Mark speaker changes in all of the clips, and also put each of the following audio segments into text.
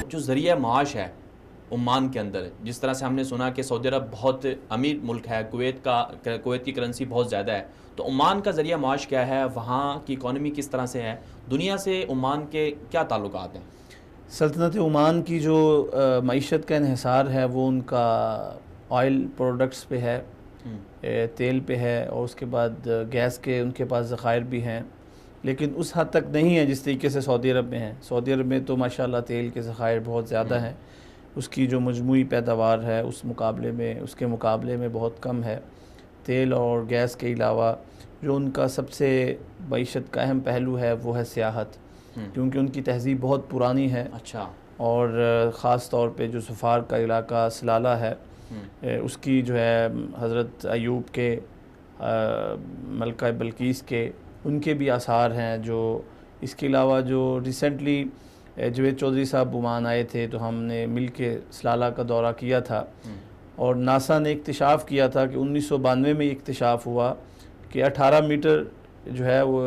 Speaker 1: जो ज़रिया माश है ओमान के अंदर, जिस तरह से हमने सुना कि सऊदी अरब बहुत अमीर मुल्क है, कुवैत की करेंसी बहुत ज़्यादा है, तो ओमान का ज़रिया माश क्या है, वहाँ की इकॉनमी किस तरह से है, दुनिया से ओमान के क्या ताल्लुकात हैं?
Speaker 2: सल्तनत ओमान की जो मईशत का इन्हिसार है वो उनका ऑयल प्रोडक्ट्स पे है, तेल पे है, और उसके बाद गैस के उनके पास ज़खायर भी हैं, लेकिन उस हद तक नहीं है जिस तरीके से सऊदी अरब में है। सऊदी अरब में तो माशाल्लाह तेल के ज़खायर बहुत ज़्यादा हैं, उसकी जो मजमूई पैदावार है उसके मुकाबले में बहुत कम है। तेल और गैस के अलावा जो उनका सबसे मईशत का अहम पहलू है वो है सियाहत, क्योंकि उनकी तहज़ीब बहुत पुरानी है।
Speaker 1: अच्छा।
Speaker 2: और ख़ास तौर पे जो ज़फ़ार का इलाका सलाला है, उसकी जो है हज़रत अयूब के, मलका बिल्कीस के, उनके भी आसार हैं। जो इसके अलावा जो रिसेंटली जवेद चौधरी साहब ओमान आए थे तो हमने मिल के सलाला का दौरा किया था, और नासा ने इक्तिशाफ़ किया था कि 1992 में इक्तिशाफ़ हुआ कि 18 मीटर जो है वो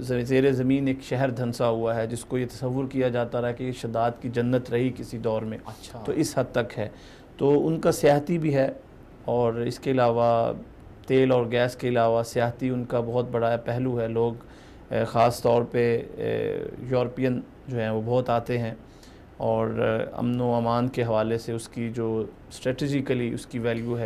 Speaker 2: ज़ेर ज़मीन एक शहर धंसा हुआ है, जिसको ये तसव्वुर किया जाता रहा कि शदाद की जन्नत रही किसी दौर में।
Speaker 1: अच्छा। तो
Speaker 2: तो इस हद तक है। तो उनका सियाहती भी है, और इसके अलावा तेल और गैस के अलावा सियाहती उनका बहुत बड़ा पहलू है। लोग ख़ास तौर पे यूरोपियन जो हैं वो बहुत आते हैं, और अमन व अमान के हवाले से उसकी जो स्ट्रेटजिकली उसकी वैल्यू है।